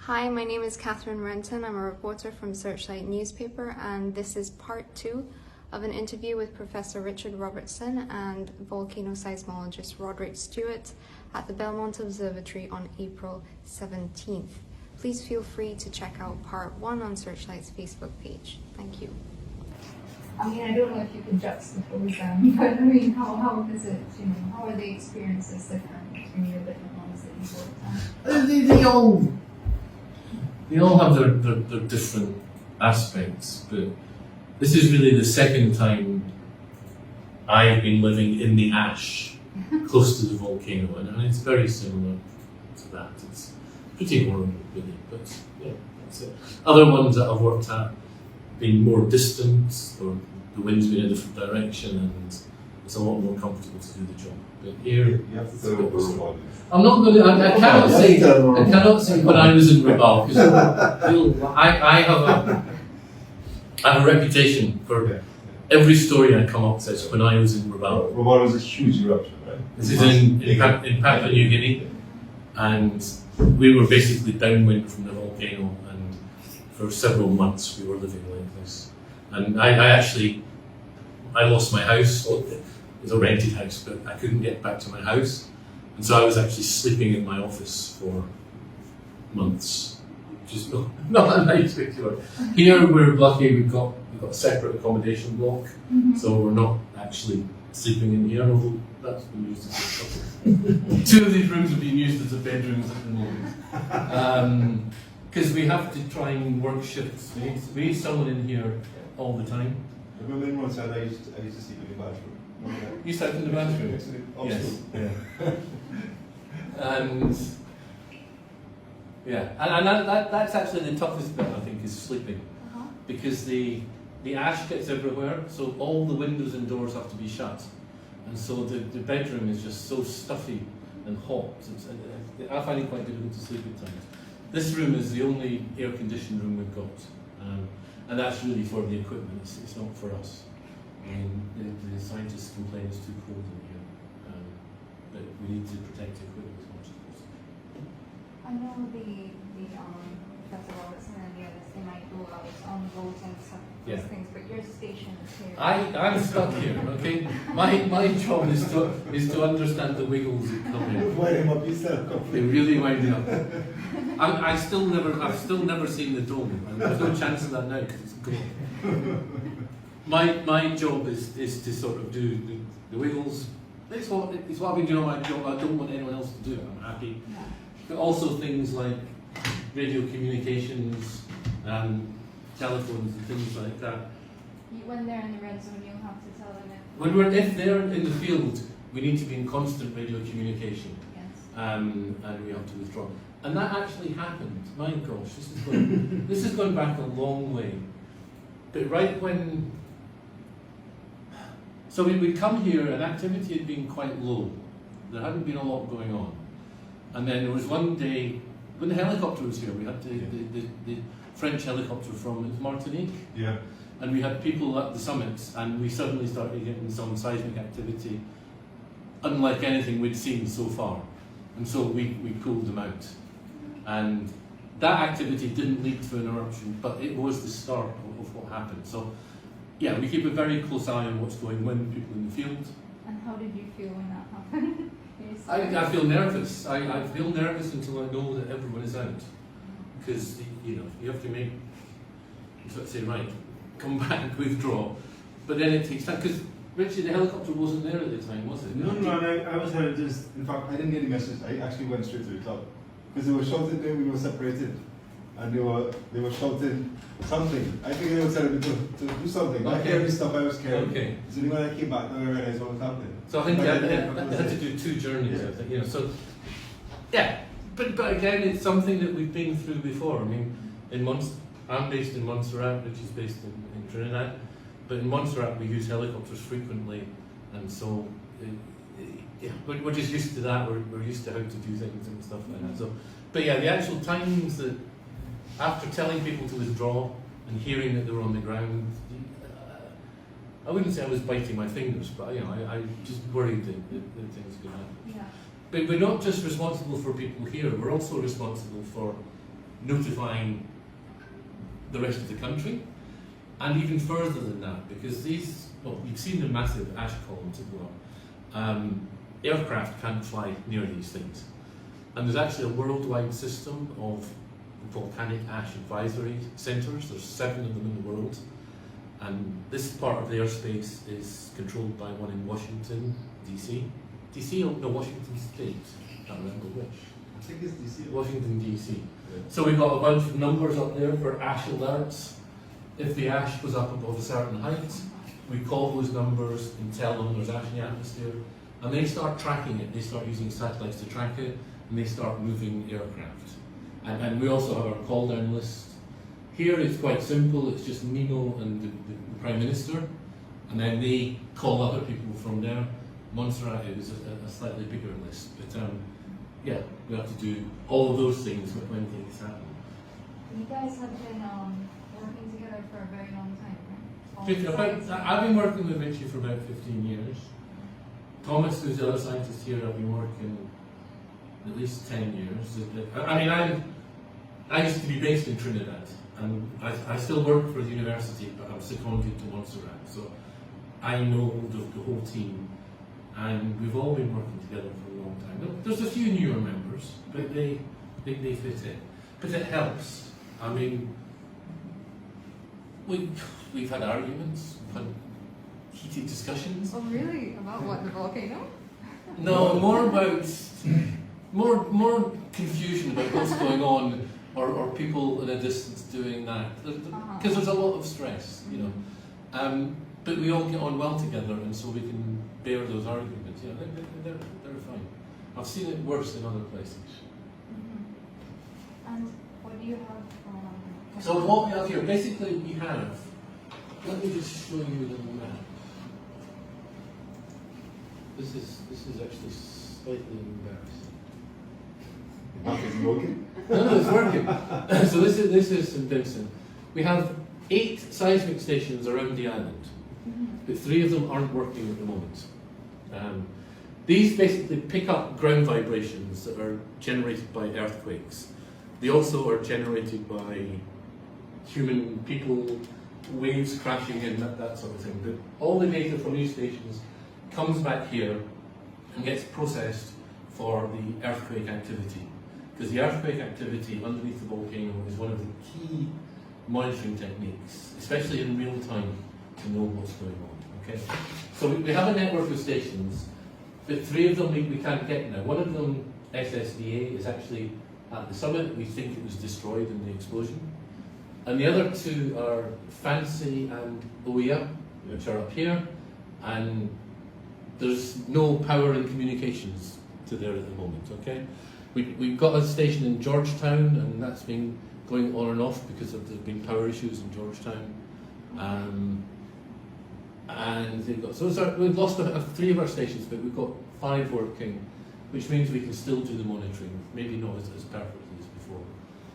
Hi, my name is Katherine Renton. I'm a reporter from Searchlight newspaper, and this is part 2 of an interview with Professor Richard Robertson and volcano seismologist Roderick Stewart at the Belmont Observatory on April 17th. Please feel free to check out part 1 on Searchlight's Facebook page. Thank you. I mean, I don't know if you can juxtapose them, but I mean, how is it, how are the experiences different between the different ones that you've worked on? They all have their different aspects, but this is really the second time I've been living in the ash close to the volcano, and it's very similar to that. It's pretty horrible, really, but yeah, that's it. Other ones that I've worked at been more distant, or the wind's been in a different direction, and it's a lot more comfortable to do the job. But here, you have to throw over Rabat. I'm not going to. I cannot say when I was in Rabat, because I have a reputation for every story I come up says when I was in Rabat. Rabat was a huge eruption, right? This is in Papua New Guinea, and we were basically downwind from the volcano, and for several months we were living like this. And I lost my house. It was a rented house, but I couldn't get back to my house. And so I was actually sleeping in my office for months, which is not a nice picture. Here we're lucky, we've got a separate accommodation block, so we're not actually sleeping in here, although that's been used as a couple. 2 of these rooms have been used as bedrooms at the moment. Because we have to try and work shifts. We need someone in here all the time. I remember in one side I used to sleep in the bathroom. You slept in the bathroom? Yes. And that's actually the toughest bit, I think, is sleeping. Because the ash gets everywhere, so all the windows and doors have to be shut. And so the bedroom is just so stuffy and hot. I find it quite difficult to sleep at times. This room is the only air-conditioned room we've got. And that's really for the equipment, it's not for us. I mean, the scientists complain it's too cold in here, but we need to protect the equipment as much as possible. I know the Professor Robertson and the others, they might go out on boats and stuff, those things, but your station is here. I'm stuck here, okay? My job is to understand the wiggles that come in. Wind him up yourself. They really wind me up. I've still never seen the dome, and there's no chance of that now because it's gone. My job is to sort of do the wiggles. It's what I've been doing on my job. I don't want anyone else to do it. I'm happy. Yeah. But also things like radio communications, telephones and things like that. When they're in the red zone, you'll have to tell them If they're in the field, we need to be in constant radio communication. Yes. And we have to withdraw. And that actually happened. My gosh, this is going back a long way. But right when... So we'd come here and activity had been quite low. There hadn't been a lot going on. And then there was one day, when the helicopter was here, we had the French helicopter from Martinique. Yeah. And we had people at the summits, and we suddenly started getting some seismic activity, unlike anything we'd seen so far. And so we pulled them out. And that activity didn't lead to an eruption, but it was the start of what happened. So, yeah, we keep a very close eye on what's going on with people in the field. And how did you feel when that happened? I feel nervous. I feel nervous until I know that everyone is out. Because, you have to sort of say, right, come back, withdraw. But then it takes time. Because, Richard, the helicopter wasn't there at the time, was it? No, I was there in fact, I didn't get the message. I actually went straight to the club. Because they were shouting that we were separated. And they were shouting something. I think they were telling me to do something. I heard this stuff, I was scared. Okay. So when I came back, I realized what was happening. So I think I had to do 2 journeys, I think, so, yeah. But again, it's something that we've been through before. I mean, I'm based in Montserrat, which is based in Trinidad. But in Montserrat, we use helicopters frequently. And so, we're just used to that. We're used to how to do things and stuff like that. So, but yeah, the actual times that, after telling people to withdraw and hearing that they were on the ground, I wouldn't say I was biting my fingers, but I just worried that things could happen. Yeah. But we're not just responsible for people here, we're also responsible for notifying the rest of the country, and even further than that, because these, well, you've seen the massive ash columns that go up. Aircraft can't fly near these things. And there's actually a worldwide system of volcanic ash advisory centres. There's 7 of them in the world. And this part of the airspace is controlled by one in Washington, DC. DC or no, Washington State, I can't remember which. I think it's DC. Washington DC. Yeah. So we've got a bunch of numbers up there for ash alerts. If the ash goes up above a certain height, we call those numbers and tell them there's ash in the atmosphere. And they start tracking it, they start using satellites to track it, and they start moving aircraft. And we also have our call down list. Here it's quite simple, it's just Nemo and the Prime Minister, and then they call other people from there. Montserrat is a slightly bigger list, but yeah, we have to do all of those things when things happen. You guys have been working together for a very long time, right? I've been working with Vinci for about 15 years. Thomas, who's the other scientist here, I've been working at least 10 years. I mean, I used to be based in Trinidad, and I still work for the university, but I'm seconded to Montserrat, so I know the whole team, and we've all been working together for a long time. There's a few newer members, but they fit in. But it helps. I mean, we've had arguments, we've had heated discussions. Oh, really? About what, the volcano? No, more about more confusion about what's going on, or people in a distance doing that, because there's a lot of stress, you know. But we all get on well together, and so we can bear those arguments. You know, they're fine. I've seen it worse in other places. Mm-hmm. And what do you have? So what we have here, basically, we have. Let me just show you the map. This is actually slightly embarrassing. It's working? No, it's working. So this is St Vincent. We have 8 seismic stations around the island, but 3 of them aren't working at the moment. These basically pick up ground vibrations that are generated by earthquakes. They also are generated by human people, waves crashing in, that sort of thing. But all the data from these stations comes back here and gets processed for the earthquake activity. Because the earthquake activity underneath the volcano is one of the key monitoring techniques, especially in real time, to know what's going on. Okay, so we have a network of stations, but 3 of them we can't get now. One of them, SSVA, is actually at the summit. We think it was destroyed in the explosion. And the other 2 are Fancy and Oia, which are up here, and there's no power and communications to there at the moment. Okay, we've got a station in Georgetown, and that's been going on and off because there's been power issues in Georgetown. And they've got, we've lost 3 of our stations, but we've got 5 working, which means we can still do the monitoring, maybe not as perfectly as before.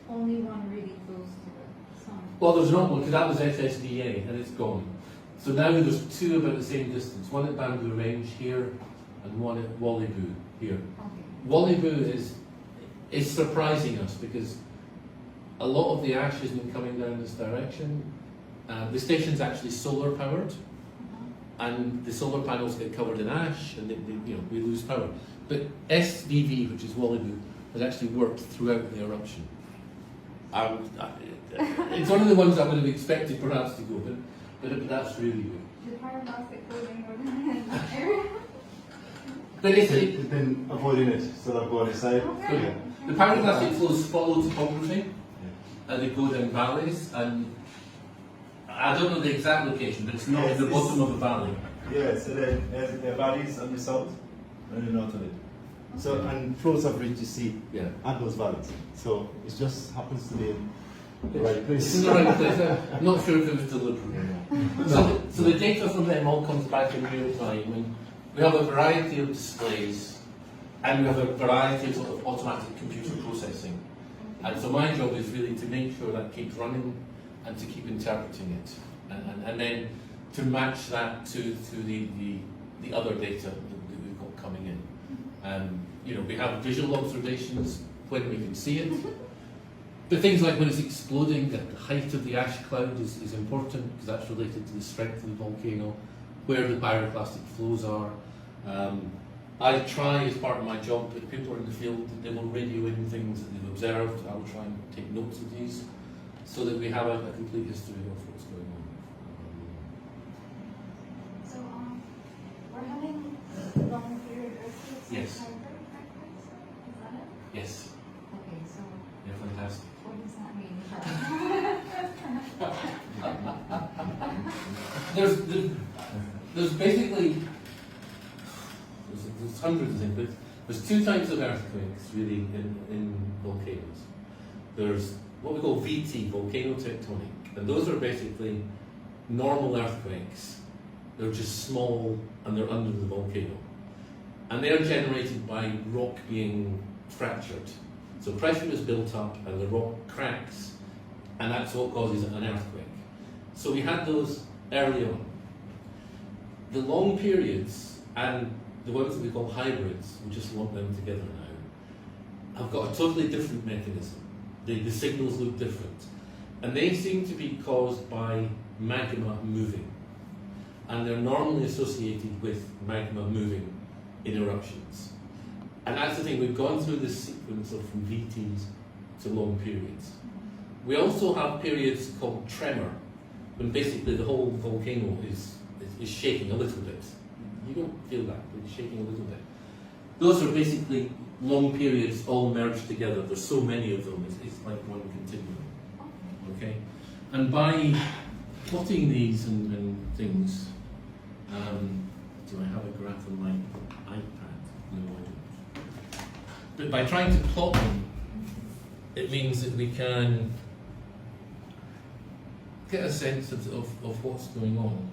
Only one really close to the sun. Well, there's not one, because that was SSDA, and it's gone. So now there's 2 about the same distance, one at Bamboo Range here, and one at Walliboo here. Okay. Walliboo is surprising us, because a lot of the ash isn't coming down this direction. The station's actually solar powered, and the solar panels get covered in ash, and we lose power. But SVV, which is Walliboo, has actually worked throughout the eruption. It's one of the ones I would have expected perhaps to go, but that's really good. The pyroclastic coding in that area? But it's They've been avoiding it, so they'll go on the side. Okay. Yeah. the pyroclastic flows follow topography, and they go down valleys, and I don't know the exact location, but it's not at the bottom of a valley. Yeah, so there's the valleys on the south and the north of it. So, and flows have reached the sea Yeah. and those valleys. So it just happens to be in the right It's place. in the right place. I'm not sure if it was deliberate or not. So the data from them all comes back in real time, and we have a variety of displays, and we have a variety of sort of automatic computer processing. And so my job is really to make sure that keeps running and to keep interpreting it, and then to match that to the other data that we've got coming in. We have visual observations when we can see it, But things like when it's exploding, the height of the ash cloud is important because that's related to the strength of the volcano, where the pyroclastic flows are. I try, as part of my job, if people are in the field, they will radio in things that they've observed. I will try and take notes of these so that we have a complete history of what's going on. So, we're having long period earthquakes. Yes. Like hyper-earthquakes, is that it? Yes, Okay, so they're fantastic. what does that mean? There's basically there's hundreds of things, but there's two types of earthquakes really in volcanoes. There's what we call VT, volcano-tectonic, and those are basically normal earthquakes. They're just small and they're under the volcano, and they are generated by rock being fractured. So pressure is built up and the rock cracks, and that's what causes an earthquake. So we had those early on. The long periods and the ones that we call hybrids, we just lump them together now, have got a totally different mechanism. The signals look different. And they seem to be caused by magma moving. And they're normally associated with magma moving in eruptions. And that's the thing, we've gone through this sequence of from VTs to long periods. We also have periods called tremor, when basically the whole volcano is shaking a little bit. You don't feel that, but it's shaking a little bit. Those are basically long periods all merged together. There's so many of them, it's like one continuum. Okay? And by plotting these and things, do I have a graph on my iPad? No, I don't. But by trying to plot them, it means that we can get a sense of what's going on.